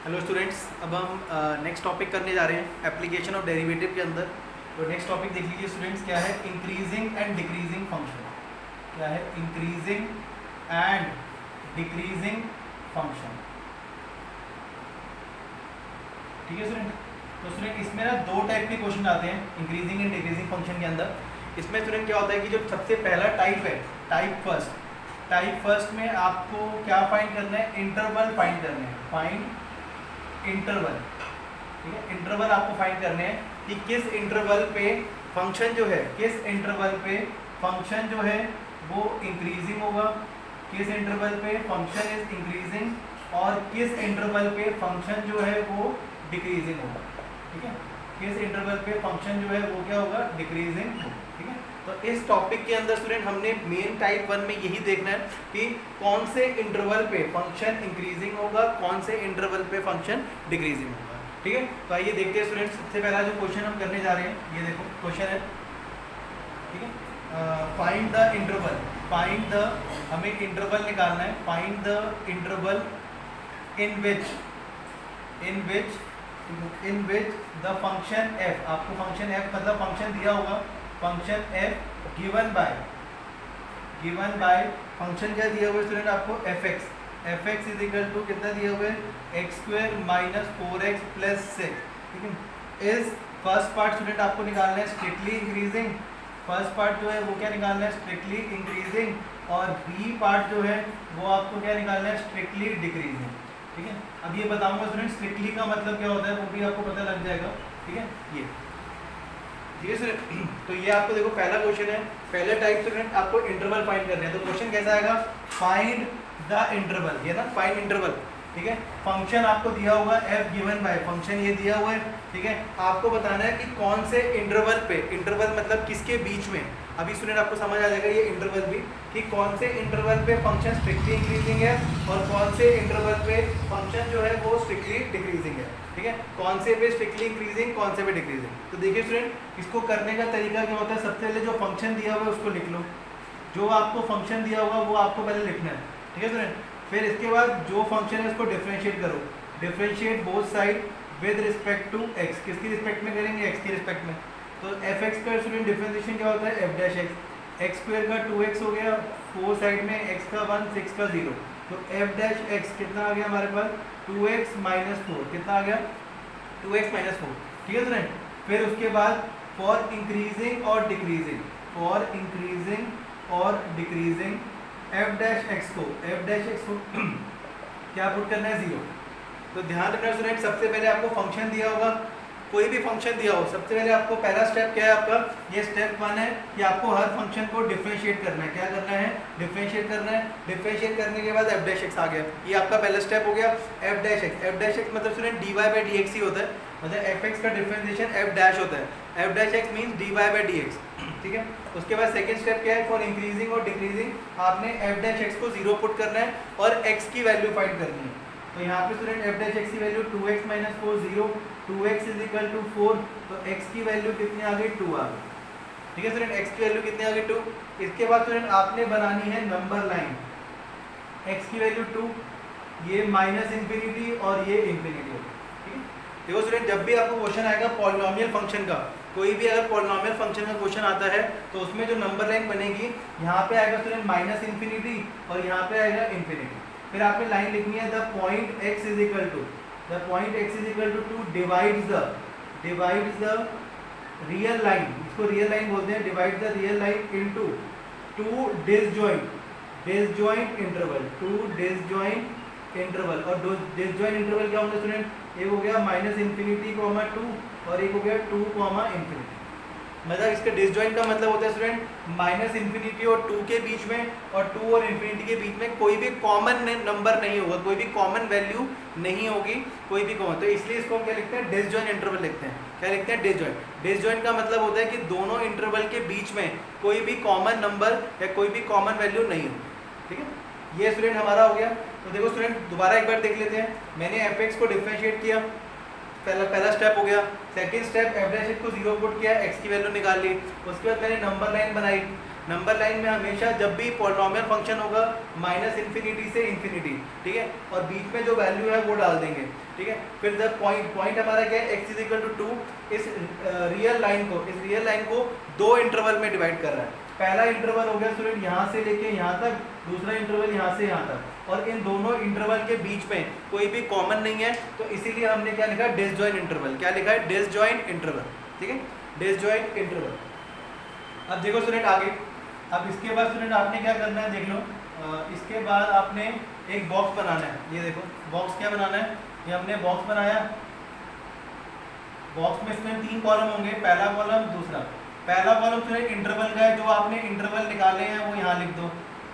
Hello students, अब हम next topic करने जा रहे हैं एप्लीकेशन ऑफ डेरिवेटिव के अंदर। तो नेक्स्ट टॉपिक देख लीजिए स्टूडेंट्स, क्या है इंक्रीजिंग एंड डिक्रीजिंग फंक्शन। क्या है इंक्रीजिंग एंड डिक्रीजिंग फंक्शन। ठीक है स्टूडेंट। तो स्टूडेंट इसमें ना दो टाइप के क्वेश्चन आते हैं इंक्रीजिंग एंड डिक्रीजिंग फंक्शन के अंदर। इसमें स्टूडेंट क्या होता है कि जो सबसे पहला टाइप है टाइप फर्स्ट में आपको क्या फाइंड करना है, इंटरवल फाइंड करने हैं। Find interval. ठीक है, इंटरवल आपको फाइंड करने हैं कि किस इंटरवल पे फंक्शन जो है, किस इंटरवल पे फंक्शन जो है वो इंक्रीजिंग होगा, किस इंटरवल पे फंक्शन इज इंक्रीजिंग और किस इंटरवल पे फंक्शन जो है वो डिक्रीजिंग होगा। ठीक है, किस इंटरवल पे फंक्शन जो है वो क्या होगा, डिक्रीजिंग होगा। ठीक है, तो इस टॉपिक के अंदर स्टूडेंट हमने मेन टाइप 1 में यही देखना है कि कौन से इंटरवल पे फंक्शन इंक्रीजिंग होगा, कौन से इंटरवल पे फंक्शन डिक्रीजिंग होगा। ठीक है, तो आइए देखते हैं स्टूडेंट। सबसे पहला जो क्वेश्चन हम करने जा रहे हैं, ये देखो क्वेश्चन है। ठीक है, find the interval. Find the, हमें इंटरवल निकालना है। Find the interval in which the function f, आपको फंक्शन f मतलब फंक्शन दिया होगा, function f given by function क्या दिया हुआ है स्टूडेंट आपको, fx इज इक्वल टू कितना दिया हुआ है, x square minus 4x plus 6। ठीक है, इस फर्स्ट पार्ट स्टूडेंट आपको निकालना है स्ट्रिक्टली इंक्रीजिंग। फर्स्ट पार्ट जो है वो क्या निकालना है, स्ट्रिक्टली इंक्रीजिंग, और बी पार्ट जो है वो आपको क्या निकालना है, स्ट्रिक्टली डिक्रीजिंग। ठीक है, अब ये बताऊंगा स्टूडेंट स्ट्रिक्टली का मतलब क्या होता है वो भी आपको पता लग जाएगा। ठीक है, ये ठीक है सर। तो ये आपको देखो पहला क्वेश्चन है, पहले टाइप स्टूडेंट आपको इंटरवल फाइंड करना है। तो क्वेश्चन कैसा आएगा, फाइंड द इंटरवल, ये ना फाइंड इंटरवल। ठीक है, फंक्शन आपको दिया हुआ है f गिवन बाय फंक्शन ये दिया हुआ है। ठीक है, आपको बताना है कि कौन से इंटरवल पे, इंटरवल मतलब किसके बीच में। अभी स्टूडेंट आपको समझ आ जाएगा ये इंटरवल भी, कि कौन से इंटरवल पे फंक्शन स्ट्रिक्टली इंक्रीजिंग है और कौन से इंटरवल पे फंक्शन जो है वो स्ट्रिक्टली डिक्रीजिंग है। ठीक है, कौन से पे स्ट्रिक्टली इंक्रीजिंग, कौन से पे डिक्रीजिंग। तो देखिए स्टूडेंट इसको करने का तरीका क्या होता है, सबसे पहले जो फंक्शन दिया हुआ है उसको लिख लो। जो आपको फंक्शन दिया होगा वो आपको पहले लिखना है। ठीक है स्टूडेंट, फिर इसके बाद जो फंक्शन है उसको डिफरेंशिएट करो। Differentiate both side with respect to x। किसकी रिस्पेक्ट में करेंगे, x की रिस्पेक्ट में। तो fx का स्टूडेंट डिफरेंशिएशन क्या होता है, f डैश x स्क्वायर का 2x हो गया, 4 साइड में x का 1 6 का 0। तो f डैश x कितना आ गया हमारे पास, 2x माइनस 4। कितना आ गया, 2x माइनस 4। ठीक है स्टूडेंट, फिर उसके बाद फॉर इंक्रीजिंग और डिक्रीजिंग, फॉर इंक्रीजिंग और डिक्रीजिंग f डैश x को क्या पुट करना है, 0। तो ध्यान रखना स्टूडेंट, सबसे पहले आपको फंक्शन दिया होगा, कोई भी फंक्शन दिया हो, सबसे पहले आपको पहला स्टेप क्या है आपका, ये स्टेप 1 है कि आपको हर फंक्शन को डिफरेंशिएट करना है। क्या करना है, डिफरेंशिएट करना है। डिफरेंशिएट करने के बाद f डैश x आ गया, ये आपका पहला स्टेप हो गया। f डैश x मतलब स्टूडेंट dy बाई dx ही होता है, मतलब fx का डिफरेंशिएशन f डैश होता है। f dash x means dy by dx। ठीक है, उसके बाद सेकंड स्टेप क्या है, फॉर इंक्रीजिंग और डिक्रीजिंग आपने f डैश x को 0 पुट करना है और x की वैल्यू फाइंड करनी है। तो यहाँ पे स्टूडेंट f डैश x की value 2x minus 4 0, 2x is equal to 4। तो x की वैल्यू कितनी आ गई, 2 आ गई। ठीक है स्टूडेंट, x की वैल्यू कितनी आ गई, 2। इसके बाद स्टूडेंट आपने बनानी है नंबर लाइन, x की वैल्यू 2, ये माइनस इंफिनिटी और ये इंफिनिटी होगी। ठीक है, देखो स्टूडेंट जब भी आपको क्वेश्चन आएगा पॉलिनोमियल फंक्शन का, कोई भी अगर पॉलिनोमियल फंक्शन का क्वेश्चन आता है तो उसमें जो नंबर लाइन बनेगी, यहाँ पे आएगा स्टूडेंट माइनस इंफिनिटी और यहाँ पे आएगा इंफिनिटी। फिर आपने लाइन लिखनी है the point x is equal to, the point x is equal to 2 divides the real line, इसको रियल लाइन बोलते हैं, divide the real line into 2 disjoint interval. और डिसजॉइंट इंटरवल क्या होंगे स्टूडेंट, एक हो गया माइनस इंफिनिटी कॉमा 2 और एक हो गया 2 कॉमा इंफिनिटी। मतलब इसका डिसजॉइंट का मतलब होता है स्टूडेंट माइनस इंफिनिटी और 2 के बीच में और 2 और इंफिनिटी के बीच में कोई भी कॉमन नंबर नहीं होगा, कोई भी कॉमन वैल्यू नहीं होगी, कोई भी कॉमन। तो इसलिए इसको हम क्या लिखते हैं, डिसजॉइंट इंटरवल लिखते हैं। क्या लिखते हैं, डिसजॉइंट। डिसजॉइंट का मतलब होता है कि दोनों इंटरवल के बीच में कोई भी कॉमन नंबर या कोई भी कॉमन वैल्यू नहीं होगी। ठीक है, ये स्टूडेंट हमारा हो गया। तो देखो स्टूडेंट दोबारा एक बार देख लेते हैं, मैंने fx को डिफरेंशिएट किया, पहला स्टेप हो गया। सेकंड स्टेप f डैश को 0 पुट किया, x की वैल्यू निकाल ली। उसके बाद मैंने नंबर लाइन बनाई, नंबर लाइन में हमेशा जब भी पॉलिनोमियल फंक्शन होगा माइनस इन्फिनिटी से इन्फिनिटी, ठीक है, और बीच में जो वैल्यू है वो डाल देंगे, ठीक है। फिर जब पॉइंट हमारा क्या है, x इज टू 2, इस रियल लाइन को दो इंटरवल में डिवाइड कर रहा है। पहला इंटरवल हो गया स्टूडेंट यहाँ से लेके यहाँ तक, दूसरा इंटरवल यहाँ से यहाँ तक, और इन दोनों इंटरवल के बीच में कोई भी कॉमन नहीं है, तो इसीलिए हमने क्या लिखा है, डिसजॉइंट इंटरवल। क्या लिखा है, डिसजॉइंट इंटरवल, ठीक है, डिसजॉइंट इंटरवल। अब देखो स्टूडेंट आगे, अब इसके बाद स्टूडेंट आपने क्या करना है, देख लो, इसके बाद आपने एक बॉक्स बनाना है। ये देखो बॉक्स क्या बनाना है, ये हमने बॉक्स बनाया। बॉक्स में इसमें 3 कॉलम होंगे, पहला कॉलम, दूसरा। पहला कॉलम स्टूडेंट इंटरवल का है, जो आपने इंटरवल निकाले हैं वो यहाँ लिख दो,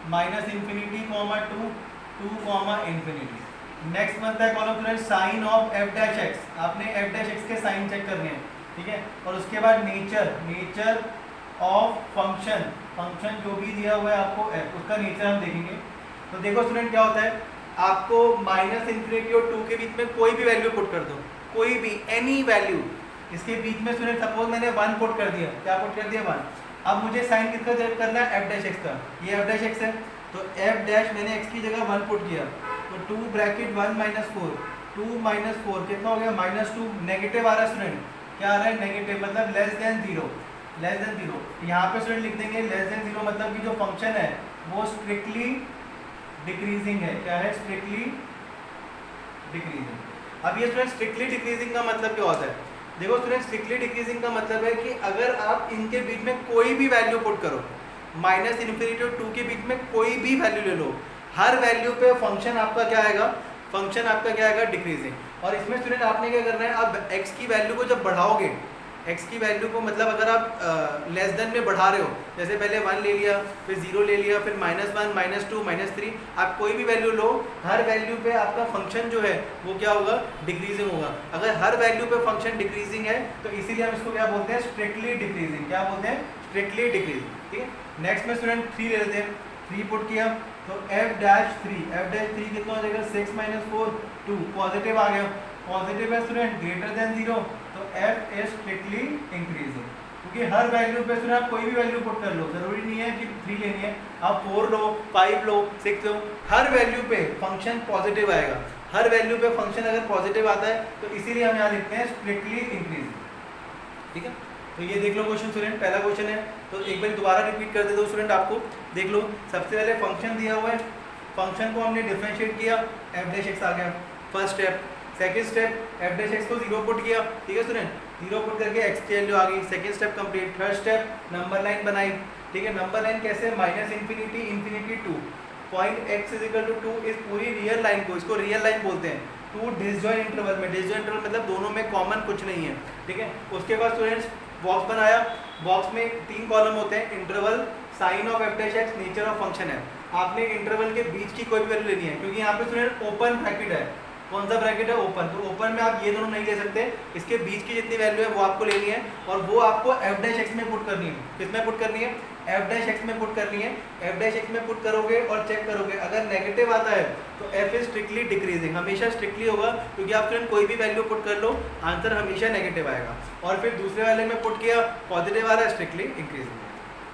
minus infinity comma 2, 2 comma infinity. Next बनता है column student sign of F dash X, आपने एफ डैश एक्स के साइन चेक करने हैं, ठीक है। और उसके बाद नेचर ऑफ फंक्शन जो भी दिया हुआ है आपको एफ, उसका नेचर हम देखेंगे। तो देखो स्टूडेंट क्या होता है, आपको माइनस इन्फिनिटी और 2 के बीच में कोई भी वैल्यू पुट कर दो, कोई भी एनी वैल्यू। इसके बीच में स्टूडेंट सपोज मैंने 1 पुट कर दिया, क्या पुट कर दिया, 1। अब मुझे साइन किसका चेक करना है, एफ डैश एक्स का। ये एफ डैश एक्स है, तो एफ डैश मैंने एक्स की जगह 1 पुट किया, तो 2 ब्रैकेट 1 माइनस 4, 2 माइनस 4 कितना हो गया, -2। नेगेटिव आ रहा है स्टूडेंट, क्या आ रहा है, नेगेटिव, मतलब लेस देन 0, लेस देन 0। यहाँ पे स्टूडेंट लिख देंगे लेस देन 0, मतलब कि जो फंक्शन है वो स्ट्रिक्टली डिक्रीजिंग है। क्या है, स्ट्रिक्टली डिक्रीजिंग। अब ये स्टूडेंट स्ट्रिक्टली डिक्रीजिंग का मतलब क्या होता है, देखो स्टूडेंट स्ट्रिक्टली डिक्रीजिंग का मतलब है कि अगर आप इनके बीच में कोई भी वैल्यू पुट करो, माइनस इन्फिनिटी और 2 के बीच में कोई भी वैल्यू ले लो, हर वैल्यू पे फंक्शन आपका क्या आएगा, फंक्शन आपका क्या आएगा, डिक्रीजिंग। और इसमें स्टूडेंट आपने क्या करना है, अब x की वैल्यू को जब बढ़ाओगे, x की वैल्यू को मतलब अगर आप लेस देन में बढ़ा रहे हो, जैसे पहले 1 ले लिया, फिर 0 ले लिया, फिर -1, -2, -3, आप कोई भी वैल्यू लो, हर वैल्यू पे आपका फंक्शन जो है वो क्या होगा, डिक्रीजिंग होगा। अगर हर वैल्यू पे फंक्शन डिक्रीजिंग है तो इसीलिए हम इसको क्या बोलते हैं, स्ट्रिक्टली डिक्रीजिंग। क्या बोलते हैं, स्ट्रिक्टली डिक्रीजिंग, ठीक है। नेक्स्ट में स्टूडेंट 3 ले लेते हैं, 3 पुट किया, तो f डैश 3 कितना हो जाएगा, 6 - 4 2, पॉजिटिव आ गया, पॉजिटिव है स्टूडेंट, ग्रेटर देन 0, तो f इज स्ट्रिक्टली इंक्रीजिंग। क्योंकि हर वैल्यू पे स्टूडेंट आप कोई भी वैल्यू पुट कर लो, जरूरी नहीं है कि 3 लेनी है, आप 4 लो, 5 लो, 6 लो, हर वैल्यू पे फंक्शन पॉजिटिव आएगा। हर वैल्यू पे फंक्शन अगर पॉजिटिव आता है तो इसीलिए हम यहाँ लिखते हैं स्ट्रिक्टली इंक्रीजिंग, ठीक है। तो ये देख लो क्वेश्चन स्टूडेंट, पहला क्वेश्चन है, तो एक बार दोबारा रिपीट कर देता हूँ स्टूडेंट आपको। देख लो, सबसे पहले फंक्शन दिया हुआ है, फंक्शन को हमने डिफरेंशिएट किया, एफ डैश एक्स आ गया, first step. Second step, F dash X को 0 पुट किया, ठीक है स्टूडेंट, 0 पुट करके एक्स की वैल्यू आ गई, second step complete. Third step, number line बनाई, ठीक है। नंबर लाइन कैसे, minus infinity infinity 2, point x is 2, इस पूरी रियल लाइन को, इसको रियल लाइन बोलते हैं, 2 डिसजॉइंट इंटरवल में। डिसजॉइंट इंटरवल मतलब दोनों में कॉमन कुछ नहीं है, ठीक है। उसके बाद स्टूडेंट्स बॉक्स बनाया, बॉक्स में 3 कॉलम होते हैं, interval, sign of F dash X, nature of function है। आपने इंटरवल के बीच की कोई भी वैल्यू लेनी है, क्योंकि यहाँ पे स्टूडेंट ओपन ब्रैकेट है। कौन सा ब्रैकेट है, ओपन, तो ओपन में आप ये दोनों नहीं ले सकते, इसके बीच की जितनी वैल्यू है वो आपको लेनी है, और वो आपको एफ डैश एक्स में पुट करनी है। किसमें पुट करनी है, एफ डैश एक्स में पुट करनी है। एफ डैश एक्स में पुट करोगे और चेक करोगे, अगर नेगेटिव आता है तो एफ इज स्ट्रिक्टली डिक्रीजिंग, हमेशा स्ट्रिक्टली होगा, क्योंकि आप स्टूडेंट कोई भी वैल्यू पुट कर लो, आंसर हमेशा नेगेटिव आएगा। और फिर दूसरे वाले में पुट किया, पॉजिटिव आ रहा है, स्ट्रिक्टली इंक्रीजिंग,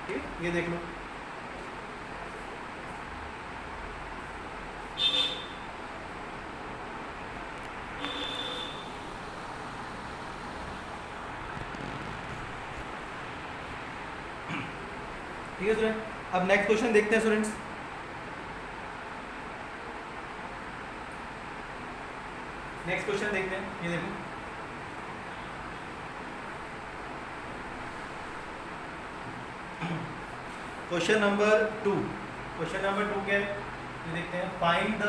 ठीक है। ये देख लो, ठीक है स्टूडेंट। अब नेक्स्ट क्वेश्चन देखते हैं स्टूडेंट्स। नेक्स्ट क्वेश्चन देखते हैं, ये देखो, क्वेश्चन नंबर 2। क्वेश्चन नंबर 2 क्या है, ये देखते हैं। फाइंड द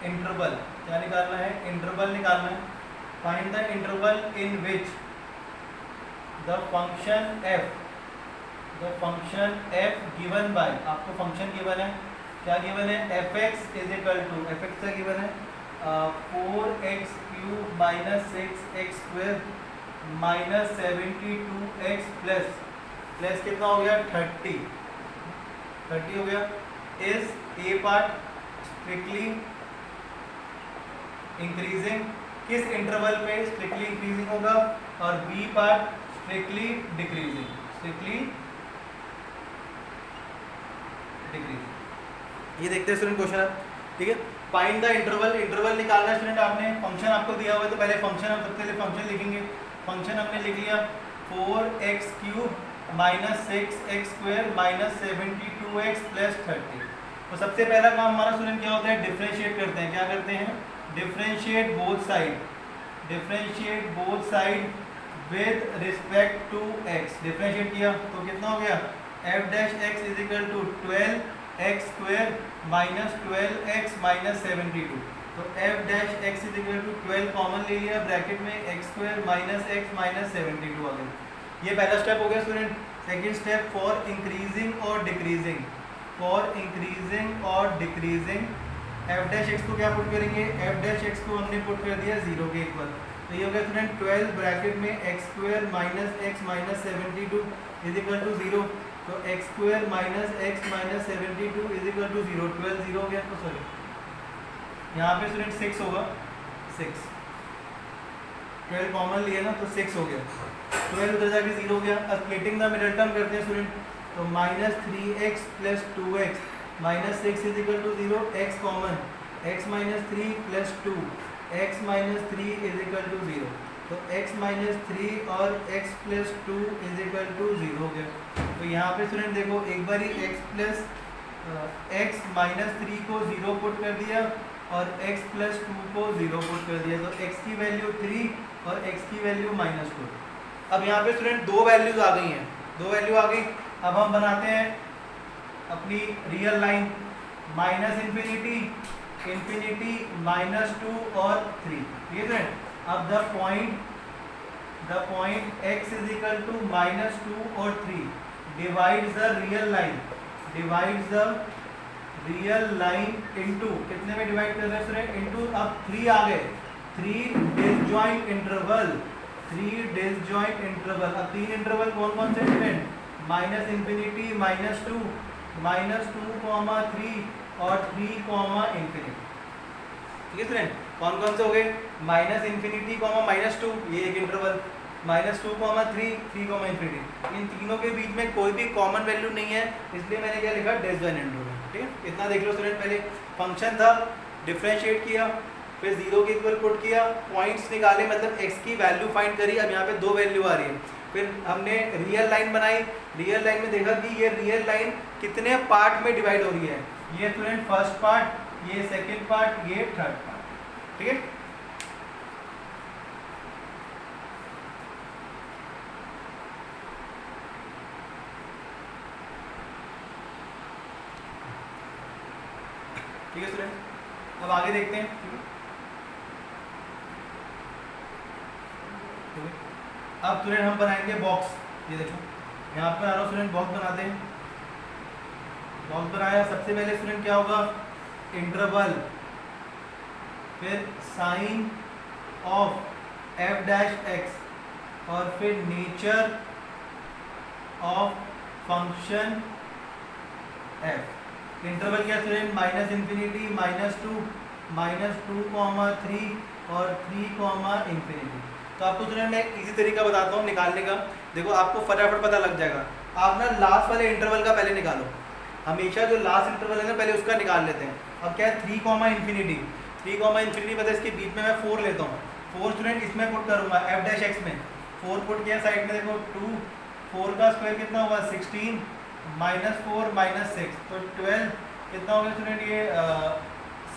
इंटरवल, क्या निकालना है, इंटरवल निकालना है। Find the interval in which the function f given by, आपको फंक्शन गिवन है, क्या गिवन है, f(x) is equal to, f(x) का गिवन है 4x³ - 6x² - 72x प्लस कितना हो गया, 30 हो गया। Is A part strictly increasing, किस इंटरवल पे स्ट्रिक्टली इंक्रीजिंग होगा, और B part strictly decreasing, strictly ये देखते हैं स्टूडेंट क्वेश्चन अब, ठीक है। फाइंड द इंटरवल, इंटरवल निकालना है स्टूडेंट आपने, फंक्शन आपको दिया हुआ है तो पहले फंक्शन, हम सबसे पहले फंक्शन लिखेंगे। फंक्शन हमने लिख लिया 4x³ minus 6x² minus 72x plus 30। तो सबसे पहला काम हमारा स्टूडेंट क्या होता है, डिफरेंशिएट करते हैं। क्या करते हैं, differentiate both side, differentiate both side with respect to x। Differentiate किया तो कितना हो गया, f' is equal to 12x² minus 12x minus 72। तो f' is equal to 12 common ले लिया, ब्रैकेट में x² माइनस x माइनस 72 आ गया। ये पहला स्टेप हो गया student. Second step, for increasing और डिक्रीजिंग, फॉर इंक्रीजिंग और डिक्रीजिंग f' को क्या पुट करेंगे, f' को हमने पुट कर दिया 0 के इक्वल। तो ये हो गया स्टूडेंट 12 ब्रैकेट में x² minus x minus 72 is equal to 0। तो x² minus x minus 72 is equal to 0। 12 0 हो गया, तो सॉरी यहाँ पे स्टूडेंट 6 होगा, 6 12 कॉमन लिया ना तो 6 हो गया। 12 उधर जाके 0 हो गया। अब स्प्लिटिंग द मिडल टर्म करते हैं स्टूडेंट। तो minus 3x plus 2x minus 6 is equal to 0, x common, x minus 3 plus 2 x minus 3 is equal to 0। तो x माइनस 3 और x plus 2 is equal to 0 हो गया। तो यहाँ पे स्टूडेंट देखो एक बार ही x माइनस 3 को 0 पुट कर दिया और x प्लस 2 को 0 पुट कर दिया। तो x की वैल्यू 3 और x की वैल्यू माइनस 2। अब यहाँ पे स्टूडेंट दो वैल्यूज आ गई हैं, दो वैल्यू आ गई। अब हम बनाते हैं अपनी real line, minus infinity, infinity, -2 और 3, ठीक है फ्रेंड। अब the point x is equal to -2 और 3 divides the real line, divides the real line into, कितने में डिवाइड कर रहे हैं स्टूडेंट, इनटू। अब 3 आ गए, 3 डिसजॉइंट इंटरवल, 3 डिसजॉइंट इंटरवल। अब 3 इंटरवल कौन कौन से स्टूडेंट, माइनस इन्फिनिटी, -2, -2, 3 और 3, इन्फिनिटी, ठीक है फ्रेंड। कौन कौन से हो गए, माइनस इन्फिनिटी, -2 ये एक इंटरवल, -2, 3, 3, इन्फिनिटी। इन तीनों के बीच में कोई भी कॉमन वैल्यू नहीं है, इसलिए मैंने क्या लिखा, डिसजॉइंट इंटरवल, ठीक है। इतना देख लो स्टूडेंट। पहले फंक्शन था, डिफरेंशिएट किया, फिर 0 के इक्वल पुट किया, पॉइंट्स निकाले, मतलब x की वैल्यू फाइंड करी। अब यहाँ पे दो वैल्यू आ रही है। फिर हमने रियल लाइन बनाई, रियल लाइन में देखा कि ये रियल लाइन कितने पार्ट में डिवाइड हो रही है। ये स्टूडेंट फर्स्ट पार्ट, ये सेकंड पार्ट, ये थर्ड पार्ट, ठीक है। ठीक है स्टूडेंट, अब आगे देखते हैं, ठीक है। अब स्टूडेंट हम बनाएंगे बॉक्स। ये देखो यहाँ पर आ रहा स्टूडेंट, बॉक्स बनाते हैं। बॉक्स बनाया, सबसे पहले स्टूडेंट क्या होगा, इंटरवल, फिर साइन ऑफ f' और फिर nature of function f। Interval क्या स्टूडेंट, माइनस इन्फिनिटी, -2, -2, 3 और 3, इन्फिनिटी। तो आपको स्टूडेंट मैं एक इजी तरीका बताता हूँ निकालने का। देखो आपको फटाफट पता लग जाएगा। आप ना लास्ट वाले इंटरवल का पहले निकालो, हमेशा जो लास्ट इंटरवल है ना पहले उसका निकाल लेते हैं। अब क्या है, 3, इन्फिनिटी, 3, इन्फिनिटी पता है, इसके बीच में मैं 4 लेता हूँ। 4 स्टूडेंट इसमें पुट करूँगा f' में, 4 पुट किया साइड में, देखो 2, 4 का स्क्वायर कितना होगा 16, -4 -6 तो 12 कितना हो गया स्टूडेंट, ये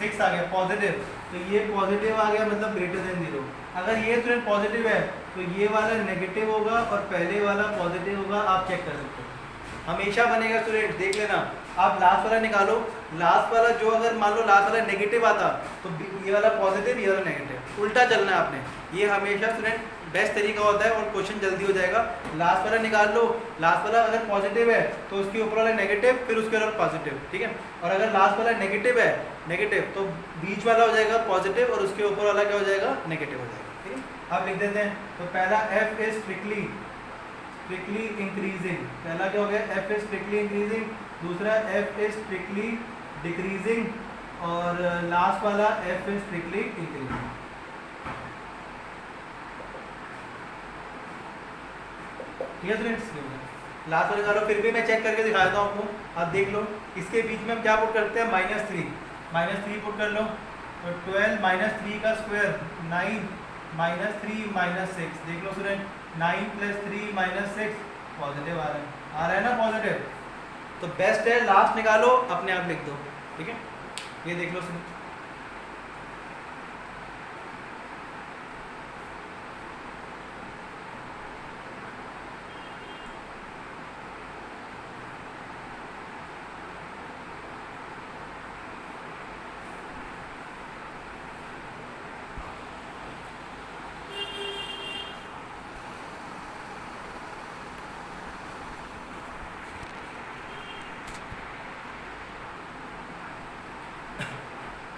6 आ गया पॉजिटिव। तो ये पॉजिटिव आ गया, मतलब ग्रेटर देन 0। अगर ये स्टूडेंट पॉजिटिव है तो ये वाला नेगेटिव होगा और पहले वाला पॉजिटिव होगा, आप चेक कर सकते हो, हमेशा बनेगा स्टूडेंट, देख लेना। आप लास्ट वाला निकालो, लास्ट वाला जो अगर मान लो लास्ट वाला नेगेटिव आता तो ये वाला पॉजिटिव, ये वाला नेगेटिव, उल्टा चलना है आपने। ये हमेशा स्टूडेंट बेस्ट तरीका होता है और क्वेश्चन जल्दी हो जाएगा। लास्ट वाला निकाल लो, लास्ट वाला अगर पॉजिटिव है तो उसके ऊपर वाला नेगेटिव, फिर उसके ऊपर पॉजिटिव, ठीक है। और अगर लास्ट वाला नेगेटिव है, नेगेटिव, तो बीच वाला हो जाएगा पॉजिटिव और उसके ऊपर वाला क्या हो जाएगा, नेगेटिव हो जाएगा, ठीक है। आप लिख देते हैं। तो पहला f इज स्ट्रिक्टली इंक्रीजिंग, पहला क्या हो गया, f इज स्ट्रिक्टली इंक्रीजिंग, दूसरा f इज स्ट्रिक्टली डिक्रीजिंग और लास्ट वाला f इज स्ट्रिक्टली इंक्रीजिंग। ठीक है स्टूडेंट्स, लास्ट वाला निकालो, फिर भी मैं चेक करके दिखा देता हूँ आपको। आप देख लो, इसके बीच में हम क्या पुट करते हैं, -3 पुट कर लो। तो 12 -3 का स्क्वायर 9 -3 -6, देख लो स्टूडेंट, 9 + 3 - 6 पॉजिटिव आ रहा है ना पॉजिटिव। तो बेस्ट है लास्ट निकालो, अपने आप लिख दो, ठीक है। ये देख लो स्टूडेंट,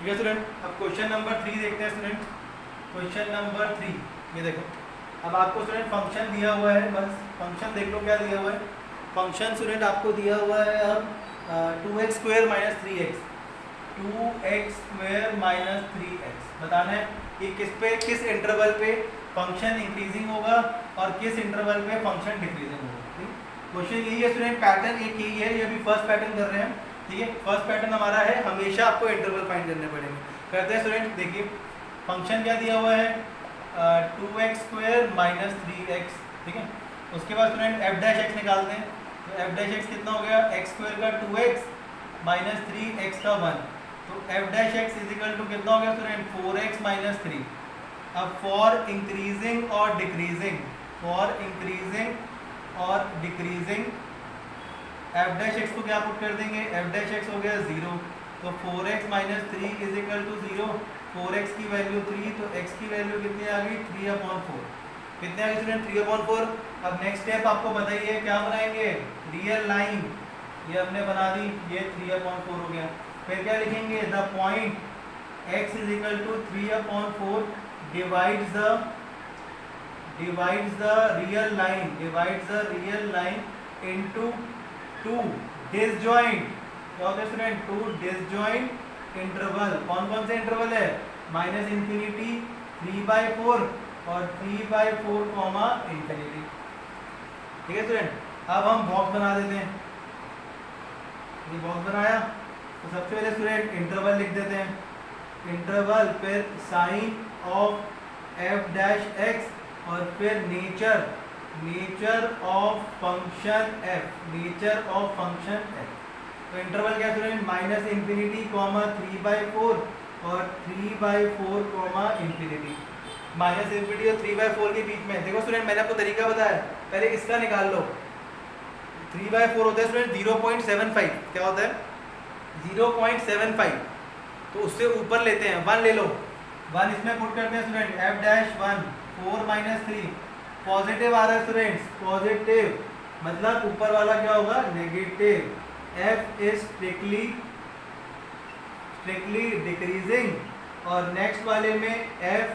ठीक है स्टूडेंट। अब क्वेश्चन नंबर 3 देखते हैं स्टूडेंट। क्वेश्चन नंबर 3, ये देखो, अब आपको स्टूडेंट फंक्शन दिया हुआ है, बस फंक्शन देख लो क्या दिया हुआ है। फंक्शन स्टूडेंट आपको दिया हुआ है अब 2x² - 3x, 2x² - 3x। बताना है कि किस इंटरवल पे फंक्शन इंक्रीजिंग होगा और किस इंटरवल पे फंक्शन डिक्रीजिंग होगा। क्वेश्चन यही है स्टूडेंट, पैटर्न एक यही है, ये भी फर्स्ट पैटर्न कर रहे हैं, ठीक है। फर्स्ट पैटर्न हमारा है, हमेशा आपको इंटरवल फाइंड करने पड़ेंगे। करते हैं स्टूडेंट, देखिए फंक्शन क्या दिया हुआ है, 2x² - 3x, ठीक है। उसके बाद स्टूडेंट f' निकालते हैं। तो f' कितना हो गया, x² का 2x - 3x का 1, तो f' कितना हो गया स्टूडेंट, 4x - 3। अब फॉर इंक्रीजिंग और डिक्रीजिंग f' को क्या पुट कर देंगे, f' हो गया 0, तो 4x - 3 = 0, 4x की वैल्यू 3, तो x की वैल्यू कितनी आ गई, 3/4। कितने आ गई स्टूडेंट, 3/4। अब नेक्स्ट स्टेप आपको बताइए क्या बनाएंगे, रियल लाइन, ये हमने बना दी, ये 3/4 हो गया। फिर क्या लिखेंगे, the point x = 3/4 divides the real line into 2 disjoint, क्या होता है स्टूडेंट, 2 disjoint इंटरवल। कौन से इंटरवल है, -∞, 3/4 और 3/4, ∞। ठीक है स्टूडेंट। अब हम बॉक्स बना देते हैं, ये बॉक्स बनाया, तो सबसे पहले स्टूडेंट इंटरवल लिख देते हैं, इंटरवल, फिर साइन ऑफ f' और फिर नेचर ऑफ फंक्शन f, तो इंटरवल क्या स्टूडेंट, -∞, 3/4 और 3/4, ∞। -∞ और 3/4 के बीच में देखो स्टूडेंट, मैंने आपको तरीका बताया, पहले इसका निकाल लो। 3/4 होता है स्टूडेंट 0.75, क्या होता है 0.75, तो उससे ऊपर लेते हैं, 1 ले लो, 1 इसमें पुट करते हैं स्टूडेंट, f'1 4 - 3 पॉजिटिव आ रहा है स्टूडेंट्स, पॉजिटिव मतलब ऊपर वाला क्या होगा, negative. f is strictly decreasing और नेक्स्ट वाले में f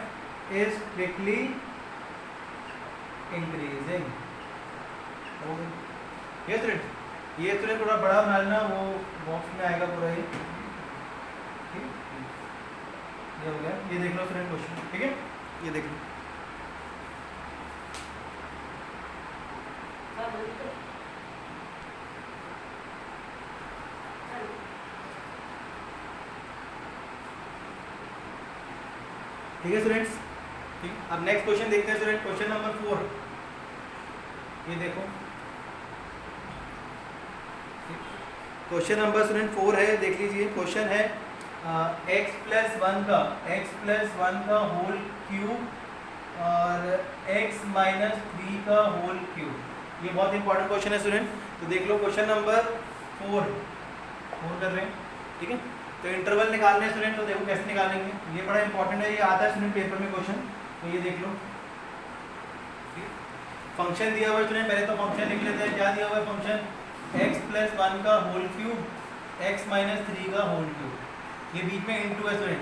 इज स्ट्रिक्टली इंक्रीजिंग। ये स्टूडेंट थोड़ा बड़ा बना लेना, वो बॉक्स में आएगा पूरा, ये हो गया। ये देख लो स्टूडेंट क्वेश्चन, ठीक है, ये देख लो। ठीक है स्टूडेंट्स, ठीक। अब नेक्स्ट क्वेश्चन देखते हैं स्टूडेंट, क्वेश्चन नंबर 4, ये देखो क्वेश्चन नंबर स्टूडेंट 4 है, देख लीजिए। क्वेश्चन है x + 1 का होल क्यूब और x - 3 का होल क्यूब। ये बहुत इंपॉर्टेंट क्वेश्चन है स्टूडेंट, तो देख लो क्वेश्चन नंबर 4 कर रहे हैं, ठीक है। तो इंटरवल निकालने हैं स्टूडेंट, तो देखो कैसे निकालेंगे, ये बड़ा इंपॉर्टेंट है, ये आता है स्टूडेंट पेपर में क्वेश्चन, तो ये देख लो। फंक्शन दिया हुआ है स्टूडेंट, पहले तो फंक्शन लिख लेते हैं, क्या दिया हुआ है फंक्शन, x + 1 का होल क्यूब, x - 3 का होल क्यूब, ये बीच में इनटू है स्टूडेंट।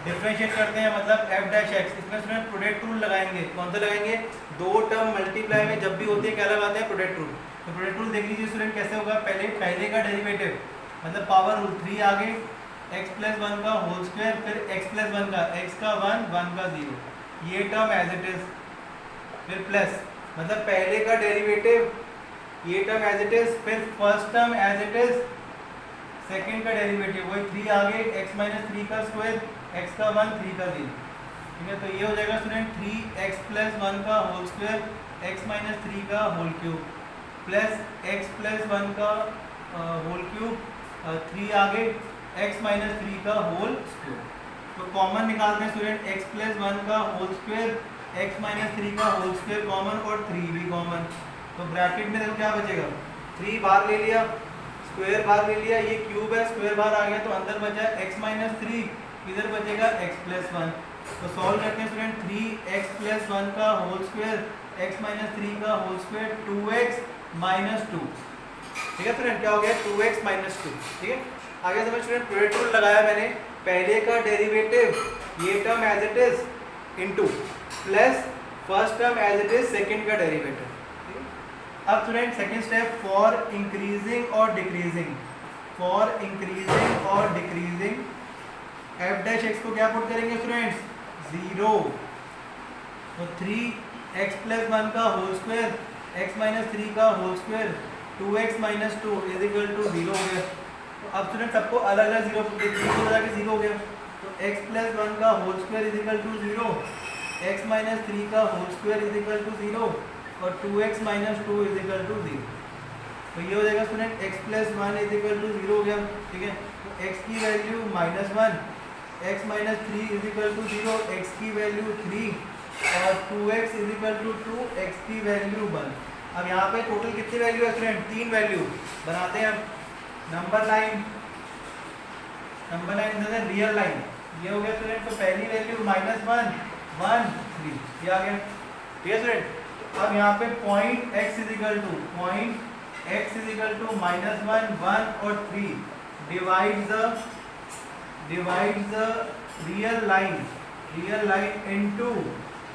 डिफरेंशिएट करते हैं मतलब f'(x), इसमें स्टूडेंट प्रोडक्ट रूल लगाएंगे। कौन सा लगाएंगे, दो टर्म मल्टीप्लाई में जब भी होती है क्या लगाते हैं, प्रोडक्ट रूल। तो प्रोडक्ट रूल देख लीजिए स्टूडेंट कैसे होगा, पहले का डेरिवेटिव मतलब पावर रूल 3 आगे, x + 1 का होल स्क्वायर, फिर x + 1 का, x का 1 1 का 0, ये टर्म एज इट इज, फिर प्लस मतलब पहले का डेरिवेटिव ये टर्म एज इट इज, फिर first term as it is, second का डेरिवेटिव वही 3 आगे x माइनस 3 का स्क्वायर, x का 1 3 का 0, ठीक है। तो ये हो जाएगा स्टूडेंट 3x प्लस 1 का होल स्क्वायर, x माइनस 3 का whole cube plus x plus 1 का होल क्यूब, 3 आगे x माइनस 3 का होल स्क्वायर। तो कॉमन निकालते हैं स्टूडेंट, x प्लस 1 का होल स्क्वायर, x माइनस 3 का होल स्क्वायर कॉमन और 3 भी कॉमन। तो ब्रैकेट में देखो क्या बचेगा, 3 बाहर ले लिया, स्क्वायर बाहर ले लिया, ये क्यूब है, स्क्वायर बाहर आ गया, तो अंदर बचा x माइनस 3, इधर बचेगा x प्लस 1। तो सॉल्व करते हैं स्टूडेंट, 3x प्लस 1 का होल स्क्वायर, x माइनस 3 का होल स्क्वायर, 2x माइनस 2, ठीक है स्टूडेंट। क्या हो गया, 2x माइनस 2, ठीक है। आगे समझ स्टूडेंट, प्रोडक्ट रूल लगाया मैंने, पहले का डेरिवेटिव ये term as it is into plus first term as it is second का डेरिवेटिव। अब student second step, for increasing और डिक्रीजिंग, फॉर इंक्रीजिंग और डिक्रीजिंग एफ डैश एक्स को क्या पुट करेंगे स्टूडेंट्स, 0। तो 3x प्लस 1 का होल स्क्वायर, x माइनस 3 का whole square, 2x minus 2 is equal to 0 हो गया। तो अब स्टूडेंट सबको अलग अलग 0 पुट देते हैं, 0 हो गया। तो x प्लस 1 का whole square is equal to 0, x minus 3 का whole square is equal to 0 और 2x minus 2 is equal to 0। तो ये हो जाएगा student x plus 1 is equal to 0 हो गया, ठीक है। तो x की value -1, x minus 3 is equal to 0, x की वैल्यू 3 और 2x is equal to 2, x की वैल्यू 1। अब यहाँ पे टोटल कितनी वैल्यू है स्टूडेंट, 3 वैल्यू बनाते हैं। नंबर लाइन रियल लाइन, ये हो गया स्टूडेंट। तो पहली वैल्यू -1 1 3, ये आ गया, ठीक है स्टूडेंट। अब यहाँ पे point x is equal to -1 1 और 3 divide the real line into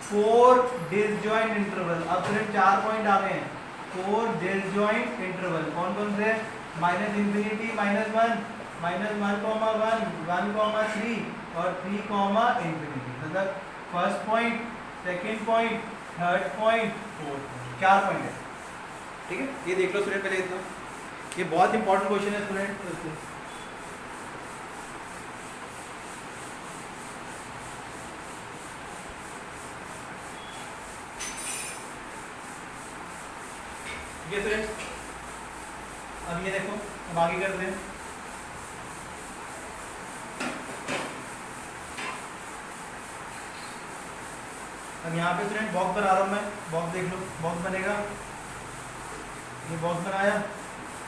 4 disjoint interval. अब स्टूडेंट 4 पॉइंट आ गए हैं, 4 डिसजॉइंट इंटरवल कौन कौन से, -∞, -1, -1, 1, 3 और 3, मतलब first point, second point, third point, fourth point, 4 point है, ठीक है। ये देख लो स्टूडेंट पहले इतना, ये बहुत इंपॉर्टेंट क्वेश्चन है स्टूडेंट। ये स्टूडेंट अब ये देखो, अब आगे करते हैं। अब यहाँ पे स्टूडेंट बॉक्स बना रहा हूँ मैं, बॉक्स देख लो, बॉक्स बनेगा, ये बॉक्स बनाया,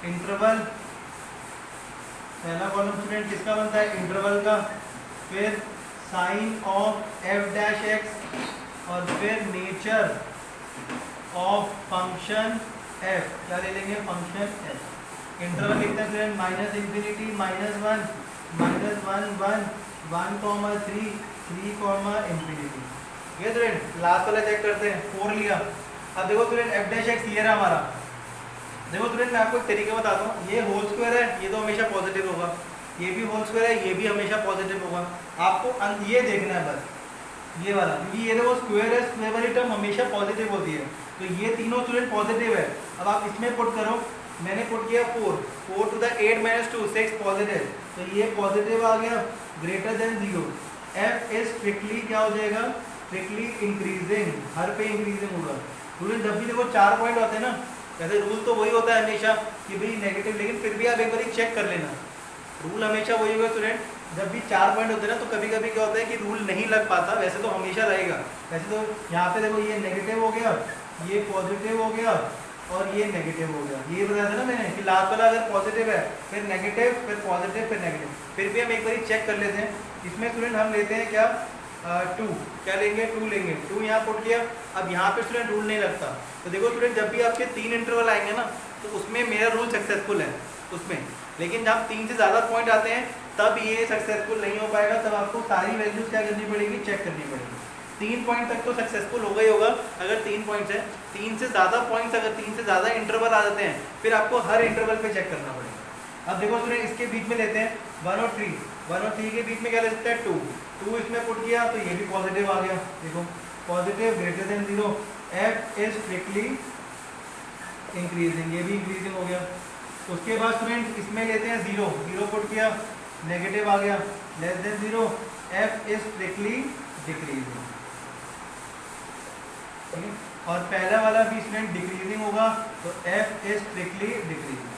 इंटरवल, पहला कॉलम स्टूडेंट किसका बनता है, इंटरवल का, फिर sign of F dash X और फिर नेचर ऑफ फंक्शन एफ, क्या ले लेंगे, फंक्शन एफ। इंटरवल लिखते हैं स्टूडेंट, -∞, -1, -1, 1, 3, 3, ये स्टूडेंट लास्ट वाला चेक करते हैं, 4 लिया। अब देखो स्टूडेंट एफ डैश एक्स ये रहा हमारा, देखो स्टूडेंट मैं आपको एक तरीका बताता हूँ, ये होल स्क्वायर है, ये तो हमेशा पॉजिटिव होगा, ये भी होल स्क्वायर है, ये भी हमेशा पॉजिटिव होगा। आपको ये देखना है बस, ये वाला, क्योंकि ये देखो स्क्वायर है, स्क्वायर वाली टर्म हमेशा पॉजिटिव होती है, तो ये तीनों स्टूडेंट पॉजिटिव है। अब आप इसमें पुट करो, मैंने पुट किया 4 to the 8 - 2 6 पॉजिटिव, तो ये पॉजिटिव आ गया, greater than 0। F is strictly क्या हो जाएगा, स्ट्रिक्टली इंक्रीजिंग, हर पे इंक्रीजिंग होगा। स्टूडेंट जब भी देखो 4 पॉइंट होते हैं ना, वैसे रूल तो वही होता है हमेशा कि भाई नेगेटिव, लेकिन फिर भी आप एक बार चेक कर लेना, रूल हमेशा वही होगा स्टूडेंट। जब भी 4 पॉइंट होते हैं ना, तो कभी कभी क्या होता है कि रूल नहीं लग पाता, वैसे तो हमेशा रहेगा। वैसे तो यहाँ पे देखो ये नेगेटिव हो गया, ये पॉजिटिव हो गया और ये नेगेटिव हो गया, ये बताया था ना मैंने कि लास्ट वाला अगर पॉजिटिव है, फिर नेगेटिव, फिर पॉजिटिव, फिर नेगेटिव। फिर भी हम एक बार चेक कर लेते हैं। इसमें स्टूडेंट हम लेते हैं क्या, 2, क्या लेंगे, 2 लेंगे, 2 यहाँ पुट किया। अब यहाँ पे स्टूडेंट रूल नहीं लगता, तो देखो स्टूडेंट जब भी आपके 3 इंटरवल आएंगे ना, तो उसमें मेरा रूल सक्सेसफुल है उसमें, लेकिन जब 3 से ज़्यादा पॉइंट आते हैं तब ये सक्सेसफुल नहीं हो पाएगा, तब आपको सारी वैल्यूज क्या करनी पड़ेगी, चेक करनी पड़ेगी। 3 पॉइंट तक तो सक्सेसफुल होगा ही होगा, अगर 3 पॉइंट्स है, 3 से ज़्यादा पॉइंट्स, अगर 3 से ज़्यादा इंटरवल आ जाते हैं, फिर आपको हर इंटरवल पे चेक करना पड़ेगा। अब देखो स्टूडेंट इसके बीच में लेते हैं 1 और 3, 1 और 3 के बीच में क्या ले सकते हैं, 2 इसमें पुट किया, तो ये भी पॉजिटिव आ गया, देखो positive, greater than 0। F is strictly increasing, ये भी इंक्रीजिंग हो गया। उसके बाद स्टूडेंट इसमें लेते हैं जीरो, जीरो पुट किया, नेगेटिव आ गया, less than zero, F is strictly decreasing. और पहला वाला भी स्टूडेंट डिक्रीजिंग होगा, तो एफ इज स्ट्रिक्टली डिक्रीजिंग।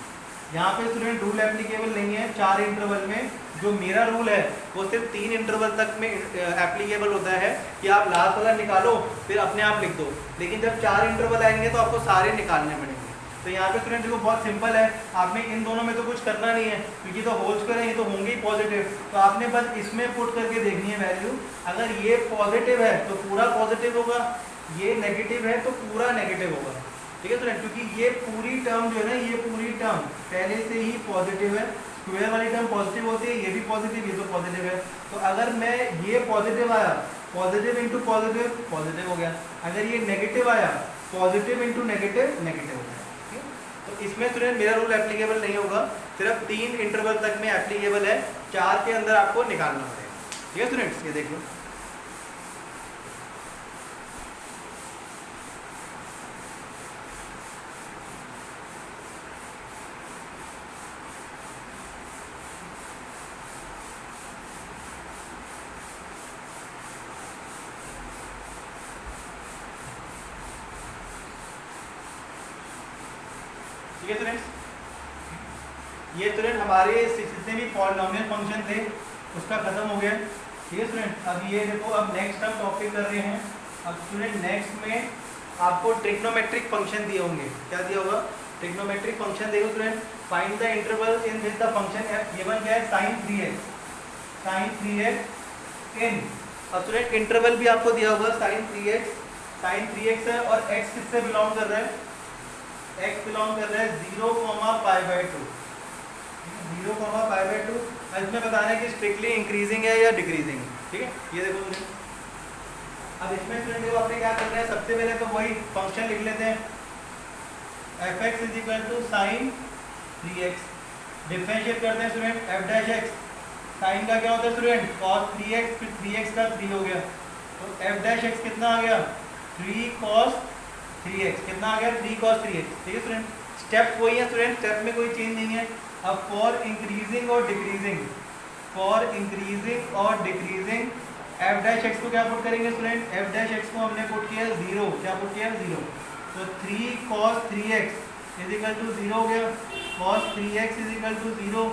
यहाँ पे स्टूडेंट रूल एप्लीकेबल नहीं है 4 इंटरवल में, जो मेरा रूल है वो सिर्फ 3 इंटरवल तक में एप्लीकेबल होता है कि आप लास्ट वाला निकालो फिर अपने आप लिख दो, लेकिन जब 4 इंटरवल आएंगे तो आपको सारे निकालने पड़ेंगे। तो यहाँ पे स्टूडेंट देखो बहुत सिंपल है, आपने इन दोनों में तो कुछ करना नहीं है क्योंकि तो होल्स करें ये तो होंगे ही पॉजिटिव, तो आपने बस इसमें पुट करके देखनी है वैल्यू। अगर ये पॉजिटिव है तो पूरा पॉजिटिव होगा, ये नेगेटिव है तो पूरा नेगेटिव होगा, ठीक है स्टूडेंट, क्योंकि ये पूरी टर्म जो है ना, ये पूरी टर्म पहले से ही पॉजिटिव है। स्क्वायर वाली टर्म पॉजिटिव होती है, ये भी पॉजिटिव, ये तो पॉजिटिव है। तो अगर मैं ये पॉजिटिव आया, पॉजिटिव इंटू पॉजिटिव पॉजिटिव हो गया, अगर ये नेगेटिव आया पॉजिटिव इंटू नेगेटिव नेगेटिव हो गया। तो इसमें स्टूडेंट मेरा रूल एप्लीकेबल नहीं होगा, सिर्फ 3 इंटरवल तक में एप्लीकेबल है, 4 के अंदर आपको निकालना पड़ेगा, ठीक है स्टूडेंट्स। ये देख लो, ठीक है स्टूडेंट्स। ये स्टूडेंट हमारे जितने भी पॉलिनोमियल फंक्शन थे उसका खत्म हो गया, ठीक है स्टूडेंट। अब ये देखो, अब नेक्स्ट हम टॉपिक कर रहे हैं। अब स्टूडेंट नेक्स्ट में आपको ट्रिग्नोमेट्रिक फंक्शन दिए होंगे, क्या दिया होगा, ट्रिग्नोमेट्रिक फंक्शन देखो student, find the interval in which the function F given क्या है, sin 3x, sin 3x इन। अब स्टूडेंट इंटरवल भी आपको दिया होगा sin 3x है और x किससे बिलोंग कर रहा है, x बिलोंग कर रहा है 0,π/2, 0,π/2। इसमें बताना है कि स्ट्रिक्टली इंक्रीजिंग है या डिक्रीजिंग, ठीक है। ये देखो स्टूडेंट, अब इसमें स्टूडेंट देखो आपने क्या करना है, सबसे पहले तो वही फंक्शन लिख लेते हैं, fx is equal to sin 3x, differentiate करते हैं student f dash x, sine का क्या होता है स्टूडेंट cos 3x, फिर 3x का 3 हो गया, तो f डैश x कितना आ गया 3 cos 3x, कितना आ गया 3 cos 3x, ठीक है स्टूडेंट। स्टेप वही है स्टूडेंट, स्टेप में कोई चेंज नहीं है। अब फॉर इंक्रीजिंग और डिक्रीजिंग, फॉर इंक्रीजिंग और डिक्रीजिंग f डैश x को क्या पुट करेंगे स्टूडेंट, f डैश x को हमने पुट किया 0, क्या पुट किया 0, तो 3 cos 3x is equal to 0 हो गया, cos 3x is equal to 0,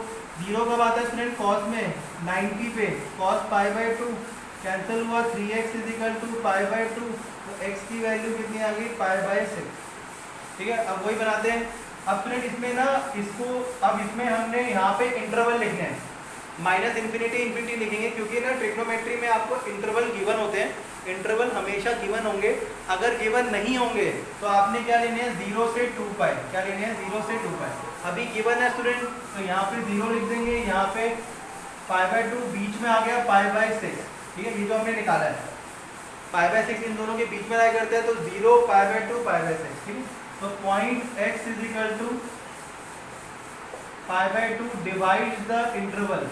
0 कब आता है स्टूडेंट cos में 90 पे, cos π/2 कैंसिल हुआ, 3x इज इक्वल टू π/2, तो x की वैल्यू कितनी आ गई π/6, ठीक है। अब वही बनाते हैं। अब स्टूडेंट इसमें ना इसको, अब इसमें हमने यहाँ पे इंटरवल लिखने हैं, माइनस इन्फिनिटी इन्फिनिटी लिखेंगे क्योंकि ना ट्रिग्नोमेट्री में आपको इंटरवल गिवन होते हैं, इंटरवल हमेशा गिवन होंगे। अगर गिवन नहीं होंगे तो आपने क्या लेने हैं 0 से 2π, क्या लेने हैं 0 से 2π। अभी गिवन है स्टूडेंट तो यहाँ पे 0 लिख देंगे, यहाँ पे π/2 बीच में आ गया π/6, ठीक है, ये जो हमने निकाला है π/6 इन दोनों के बीच में लाया करते हैं, तो 0 π/2 π/6, ठीक है। तो point x is equal to π/2 divide the interval,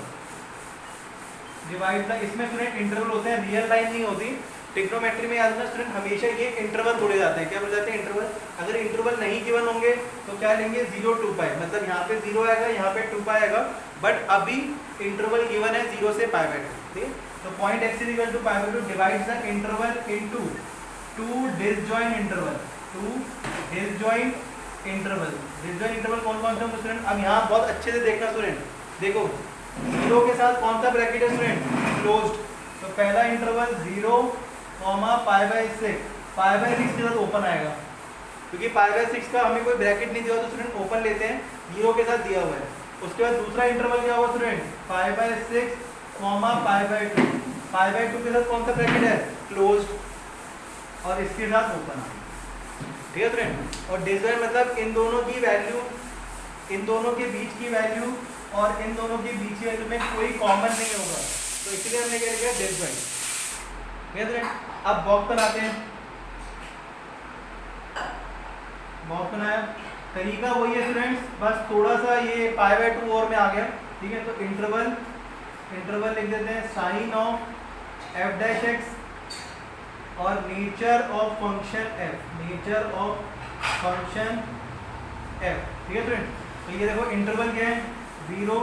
divide the, इसमें स्टूडेंट इंटरवल होते हैं, रियल लाइन नहीं होती। ट्रिग्नोमेट्री में याद रखना स्टूडेंट हमेशा ये इंटरवल जोड़े जाते हैं, क्या बोल जाते हैं इंटरवल। अगर इंटरवल नहीं गिवन होंगे तो क्या लेंगे 0 2π, मतलब यहाँ पे 0 आएगा, यहाँ पे 2π आएगा, बट अभी इंटरवल गिवन है 0 से π/2, ठीक है। तो point x is equal to π/2 divide the interval into 2 disjoint interval, 2 disjoint interval. Disjoint interval कौन कौन से होंगे स्टूडेंट, अब यहाँ बहुत अच्छे से देखना स्टूडेंट, देखो 0 के साथ कौन सा ब्रैकेट है स्टूडेंट क्लोज्ड, तो पहला इंटरवल 0, π/6, π/6 के साथ ओपन आएगा, क्योंकि π/6 का हमें कोई ब्रैकेट नहीं दिया तो स्टूडेंट ओपन लेते हैं, 0 के साथ दिया हुआ है। उसके बाद दूसरा इंटरवल क्या हुआ स्टूडेंट π/6, π/2, π/2 के साथ कौन सा ब्रैकेट है क्लोज्ड, और इसके साथ ओपन आएगा, ठीक है स्टूडेंट। और डिसजॉइंट मतलब इन दोनों की वैल्यू, इन दोनों के बीच की वैल्यू और इन दोनों के बीच की वैल्यू में कोई कॉमन नहीं होगा, तो इसलिए हमने क्या लिखा डिसजॉइंट, ठीक है स्टूडेंट। अब बॉक्स बनाते हैं, बॉक्स बनाया, तरीका वही है स्टूडेंट्स, बस थोड़ा सा ये π/2 और में आ गया, ठीक है। तो इंटरवल, इंटरवल लिख देते हैं sign of f dash x और nature of function f, nature of function F, ठीक है स्टूडेंट। तो ये देखो इंटरवल क्या है, 0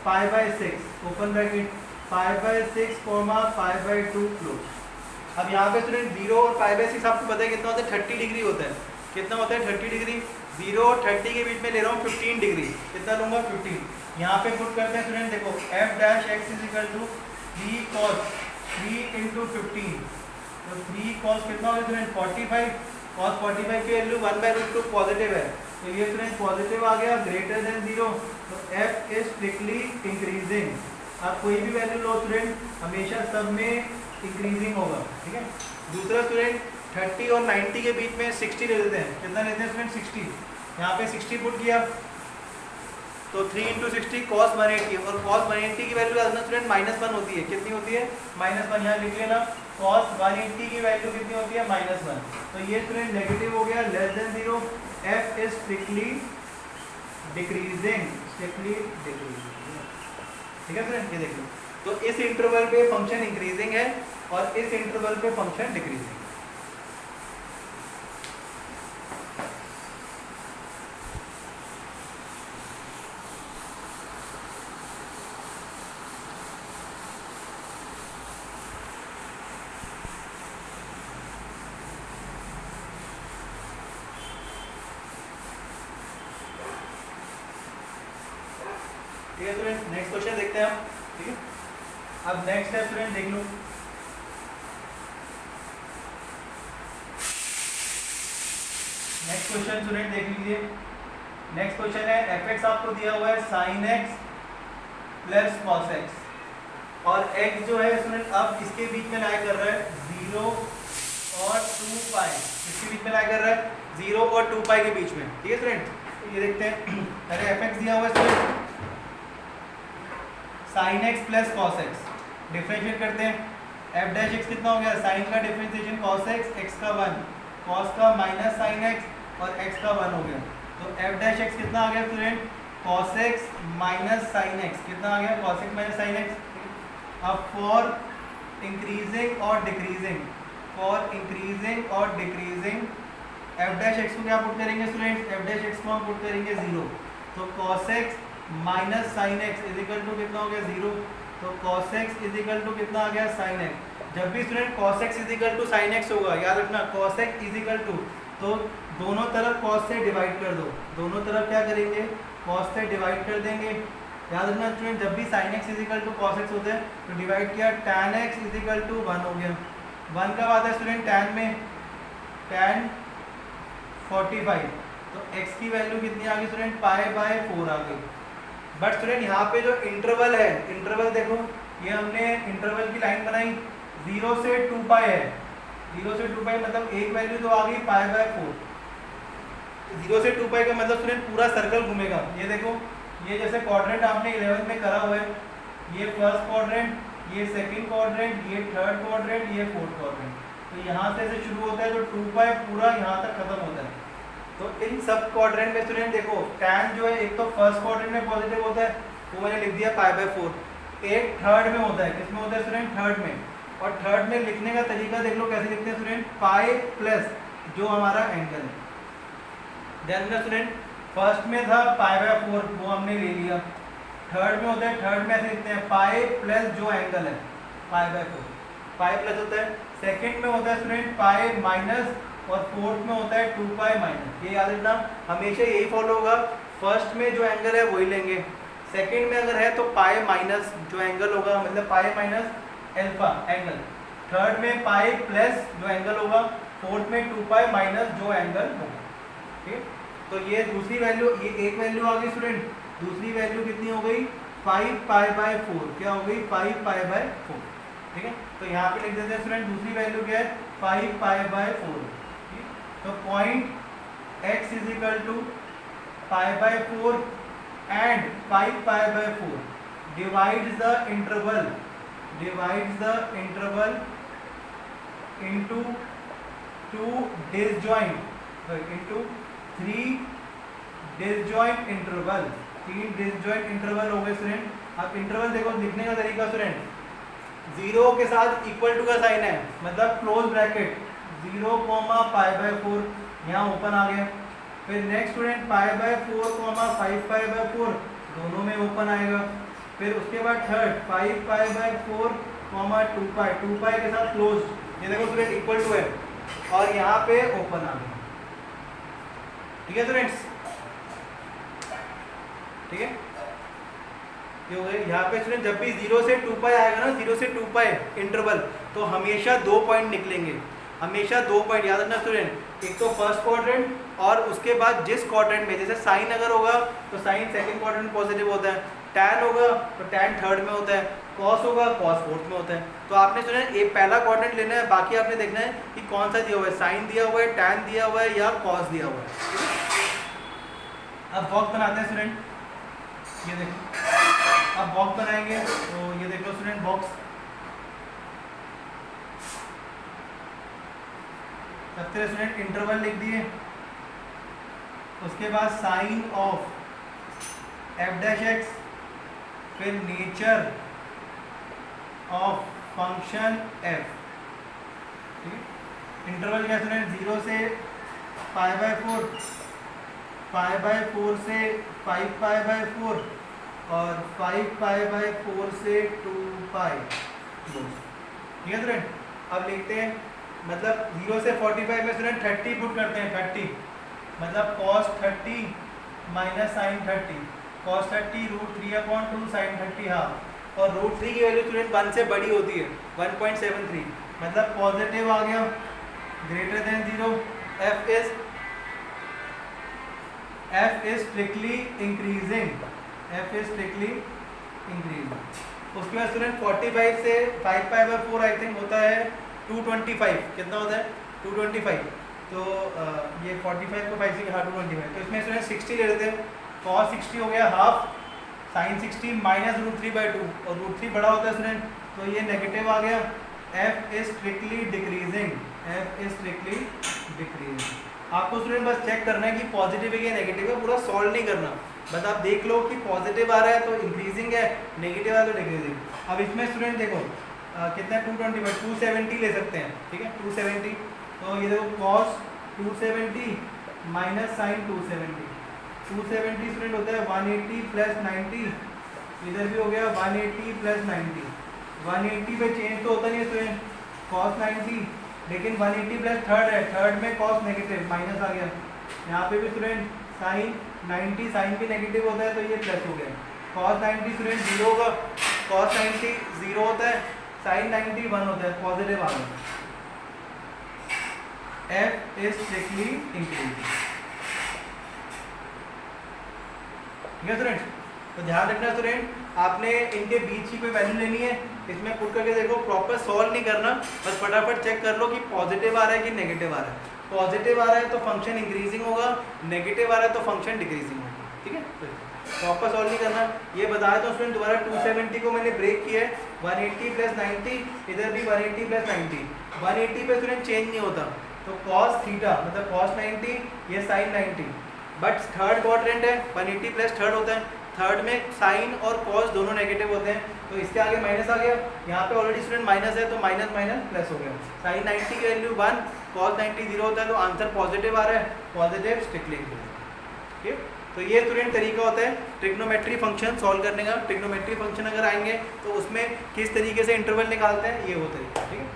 π/6 ओपन ब्रैकेट, π/6 π/2 क्लोज। अब यहाँ पे स्टूडेंट 0 और π/6 आपको पता है कितना होता है, 30 डिग्री होता है। कितना होता है 30 डिग्री, 0 और 30 के बीच में ले रहा हूँ 15 डिग्री, कितना लूँगा 15। यहाँ पे पुट करते हैं स्टूडेंट, देखो f dash x is equal to 3 cos 3 into 15, तो 3 cos कितना होगा स्टूडेंट 45, cos 45 की वैल्यू 1/√2 पॉजिटिव है, तो ये स्टूडेंट पॉजिटिव आ गया, ग्रेटर देन 0, तो f इज स्ट्रिक्टली इंक्रीजिंग। आप कोई भी वैल्यू लो स्टूडेंट, हमेशा सब में इंक्रीजिंग होगा, ठीक है। दूसरा स्टूडेंट 30 और 90 के बीच में 60 ले लेते हैं, कितना लेते हैं स्टूडेंट 60, यहाँ पे 60 पुट किया, तो 3 इंटू 60 cos 180, और cos 180 की वैल्यू स्टूडेंट -1 होती है, कितनी होती है -1, यहाँ लिख लेना, cos 180 की वैल्यू कितनी होती है -1, तो ये स्टूडेंट नेगेटिव हो गया, less than 0, f is strictly decreasing, ठीक है स्टूडेंट। ये देख लो, तो इस इंटरवल पे फंक्शन इंक्रीजिंग है और इस इंटरवल पे फंक्शन डिक्रीजिंग है। ठीक है स्टूडेंट, नेक्स्ट क्वेश्चन देखते हैं हम, ठीक है। अब नेक्स्ट है स्टूडेंट, देख लो, नेक्स्ट क्वेश्चन स्टूडेंट देख लीजिए। नेक्स्ट क्वेश्चन है fx आपको दिया हुआ है sin x plus cos x, और x जो है स्टूडेंट अब इसके बीच में लाई कर रहा है 0 और 2π, इसके बीच में लाई कर रहा है 0 और 2π के बीच में, ठीक है स्टूडेंट। ये देखते हैं, पहले fx दिया हुआ है student sin x plus cos x, differentiate करते हैं, f डैश x कितना हो गया, sin का डिफरेंशिएशन cos x, x का 1, cos का माइनस sin x और x का 1 हो गया, तो f डैश x कितना आ गया student cos x minus sin x, कितना आ गया cos x minus sin x। अब फॉर इंक्रीजिंग और डिक्रीजिंग, f डैश x को क्या पुट करेंगे स्टूडेंट, f डैश x को हम पुट करेंगे 0, तो cos x minus sine X is equal to कितना हो गया 0, तो cos x is equal to कितना आ गया sin x। जब भी student cos x is equal to sin x होगा, याद रखना cos x is equal to, तो दोनों तरफ cos से डिवाइड कर दो, दोनों तरफ क्या करेंगे cos से डिवाइड कर देंगे। याद रखना स्टूडेंट, जब भी sin x is equal to cos x होता है तो डिवाइड किया, tan x is equal to 1 हो गया, 1 कब आता है स्टूडेंट tan में, tan 45, तो x की वैल्यू कितनी आ गई स्टूडेंट π/4 आ गई। बट स्टूडेंट यहाँ पे जो इंटरवल है, इंटरवल देखो, ये हमने इंटरवल की लाइन बनाई 0 से 2π है, 0 से 2π मतलब एक वैल्यू तो आ गई π/4, 0 से 2π का मतलब स्टूडेंट पूरा सर्कल घूमेगा। ये देखो, ये जैसे क्वाड्रेंट आपने 11th में करा हुआ है, ये फर्स्ट क्वाड्रेंट, ये सेकंड क्वाड्रेंट, ये थर्ड क्वाड्रेंट, ये फोर्थ क्वाड्रेंट, तो यहाँ से शुरू होता है तो 2π पूरा यहाँ तक खत्म होता है। तो इन सब क्वाड्रेंट में स्टूडेंट देखो, tan जो है एक तो फर्स्ट क्वाड्रेंट में पॉजिटिव होता है, वो मैंने लिख दिया π/4, एक थर्ड में होता है, किसमें होता है स्टूडेंट थर्ड में, और थर्ड में लिखने का तरीका देख लो कैसे लिखते हैं स्टूडेंट, पाई प्लस जो हमारा एंगल है। ध्यान रखना स्टूडेंट, फर्स्ट में था π/4 वो हमने ले लिया, थर्ड में होता है, थर्ड में ऐसे लिखते हैं पाई प्लस जो एंगल है π/4, पाई प्लस होता है, सेकंड में होता है स्टूडेंट पाई माइनस, और फोर्थ में होता है 2π माइनस। ये याद रखना, हमेशा यही फॉलो होगा, फर्स्ट में जो एंगल है वही लेंगे, सेकंड में अगर है तो पाई माइनस जो एंगल होगा, मतलब pi minus alpha angle, third में पाई प्लस जो एंगल होगा, फोर्थ में 2π माइनस जो एंगल होगा, ठीक। तो ये दूसरी वैल्यू, ये एक वैल्यू आ गई स्टूडेंट, दूसरी वैल्यू कितनी हो गई 5π/4, क्या हो गई 5π/4, ठीक है। तो यहाँ पे लिख देते हैं स्टूडेंट, दूसरी वैल्यू क्या है 5π/4, तो point x is equal to π/4 and 5π/4 divides the interval into 2 disjoint, into 3 disjoint interval, 3 disjoint interval हो गए स्टूडेंट। अब इंटरवल देखो, लिखने का तरीका स्टूडेंट, 0 के साथ इक्वल टू का साइन है, मतलब क्लोज ब्रैकेट 0, π/4 यहाँ ओपन आ गया, फिर next student pi by 4 comma 5 pi by 4 दोनों में ओपन आएगा। फिर उसके बाद थर्ड 5 पाई बाय 4 कॉमा 2 पाई के साथ क्लोज, ये देखो स्टूडेंट इक्वल टू है और यहाँ पे ओपन आ गया। ठीक है स्टूडेंट्स, ठीक है, ये हो गए। यहाँ पे स्टूडेंट जब भी 0 से 2 पाई आएगा ना, 0 से 2 पाई इंटरवल, तो हमेशा 2 पॉइंट निकलेंगे, हमेशा 2 पॉइंट याद रखना स्टूडेंट। एक तो फर्स्ट क्वाड्रेंट और उसके बाद जिस क्वाड्रेंट में, जैसे साइन अगर होगा तो साइन सेकंड क्वाड्रेंट पॉजिटिव होता है, टैन होगा तो टैन थर्ड में होता है, कॉस होगा कॉस फोर्थ में होता है। तो आपने स्टूडेंट एक पहला क्वाड्रेंट लेना है, बाकी आपने देखना है कि कौन सा दिया हुआ है, साइन दिया हुआ है, टैन दिया हुआ है या कॉस दिया हुआ है। अब बॉक्स बनाते हैं स्टूडेंट, ये देखो, अब बॉक्स बनाएंगे तो ये देख लो स्टूडेंट, बॉक्स सबसे स्टूडेंट इंटरवल लिख दिए, उसके बाद sign of F dash x, फिर नेचर ऑफ फंक्शन एफ। ठीक है, इंटरवल क्या स्टूडेंट, 0 से पाई बाय 4, पाई बाय 4 से 5 पाई बाय 4 और 5 पाई बाय 4 से 2 पाई। ठीक है स्टूडेंट, अब लिखते हैं, मतलब 0 से 45 में स्टूडेंट 30 पुट करते हैं, 30 मतलब cos 30 minus sine 30, cos 30 √3/2 sine 30 half, और √3 की वैल्यू स्टूडेंट 1 से बड़ी होती है, 1.73, मतलब पॉजिटिव आ गया, greater than 0। f is strictly increasing, f is strictly increasing। उसके बाद स्टूडेंट 45 से 5 पाई बाय 4 आई थिंक होता है 225, कितना होता है 225, तो ये 45 को 5 से 225, तो इसमें स्टूडेंट 60 ले लेते हैं, cos 60 हो गया हाफ, साइन 60 माइनस √3/2, और √3 बड़ा होता है स्टूडेंट, तो ये नेगेटिव आ गया। f is strictly decreasing, f is strictly decreasing। आपको स्टूडेंट बस चेक करना है कि पॉजिटिव है या नेगेटिव है, पूरा सॉल्व नहीं करना, बस आप देख लो कि पॉजिटिव आ रहा है तो इंक्रीजिंग है, नेगेटिव आ रहा है तो डिक्रीजिंग। अब इसमें स्टूडेंट देखो कितना है 220 270 ले सकते हैं, ठीक है 270, तो ये देखो cos 270 माइनस साइन 270 स्टूडेंट होता है 180 प्लस 90, इधर भी हो गया 180 प्लस 90, 180 पे चेंज तो होता नहीं है स्टूडेंट, cos 90, लेकिन 180 प्लस थर्ड है, थर्ड में cos नेगेटिव माइनस आ गया, यहाँ पे भी स्टूडेंट साइन 90, साइन भी नेगेटिव होता है तो ये प्लस हो गया, cos 90 स्टूडेंट 0 होगा, cos 90 0 होता है, साइन 90 1 होता है, पॉजिटिव आ गया। f is strictly increasing। ठीक है स्टूडेंट, तो ध्यान रखना स्टूडेंट, आपने इनके बीच की कोई वैल्यू लेनी है, इसमें पुट करके देखो, प्रॉपर सॉल्व नहीं करना, बस फटाफट चेक कर लो कि पॉजिटिव आ रहा है कि नेगेटिव आ रहा है। पॉजिटिव आ रहा है तो फंक्शन इंक्रीजिंग होगा, नेगेटिव आ रहा है तो फंक्शन डिक्रीजिंग होगा। ठीक है, प्रॉपर सॉल्व नहीं करना। ये बताया तो स्टूडेंट दोबारा 270 को मैंने ब्रेक किया है, 180 प्लस 90, इधर भी 180 प्लस 90, 180 पे स्टूडेंट चेंज नहीं होता, तो cos थीटा मतलब cos 90, ये sin 90, बट थर्ड क्वाड्रेंट है, 180 प्लस थर्ड होता है, थर्ड में साइन और कॉस दोनों नेगेटिव होते हैं, तो इसके आगे माइनस आ गया, यहाँ पे ऑलरेडी स्टूडेंट माइनस है तो माइनस माइनस प्लस हो गया, साइन 90 की वैल्यू 1, कॉस 90 0 होता है, तो आंसर पॉजिटिव आ रहा है, पॉजिटिव स्ट्रिक्टली इंक्रीजिंग। ठीक, तो ये स्टूडेंट तरीका होता है ट्रिग्नोमेट्री फंक्शन सॉल्व करने का। ट्रिग्नोमेट्री फंक्शन अगर आएंगे तो उसमें किस तरीके से इंटरवल निकालते हैं, ये वो तरीका। ठीक है,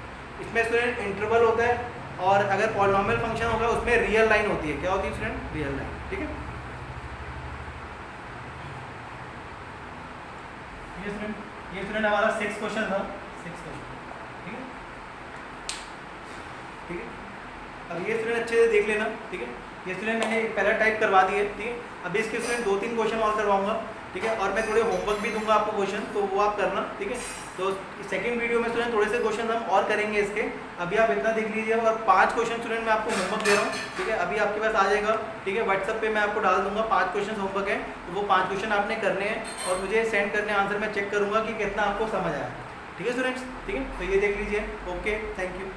इसमें स्टूडेंट इंटरवल होता है, और अगर पॉलिनोमियल फंक्शन होगा उसमें रियल लाइन होती है। क्या होती है स्टूडेंट? Real line. ठीक है, ये स्टूडेंट हमारा 6 क्वेश्चन था, 6 क्वेश्चन। ठीक है, ठीक है, अब ये स्टूडेंट अच्छे से देख लेना। ठीक है, ये स्टूडेंट मैंने पहला टाइप करवा दिए। ठीक है, अभी इसके स्टूडेंट 2-3 क्वेश्चन और करवाऊंगा। ठीक है, और मैं थोड़े होमवर्क भी दूंगा आपको क्वेश्चन, तो वो आप करना। ठीक है, तो सेकंड वीडियो में स्टूडेंट थोड़े से क्वेश्चन हम और करेंगे इसके। अभी आप इतना देख लीजिए, और 5 क्वेश्चन स्टूडेंट मैं आपको होमवर्क दे रहा हूँ। ठीक है, अभी आपके पास आ जाएगा। ठीक है, व्हाट्सएप पे मैं आपको डाल दूंगा, 5 क्वेश्चन होमवर्क है, तो वो 5 क्वेश्चन आपने करने हैं और मुझे सेंड करने आंसर। मैं चेक करूँगा कि कितना आपको समझ आया। ठीक है स्टूडेंट्स, ठीक है, तो ये देख लीजिए। Okay, thank you.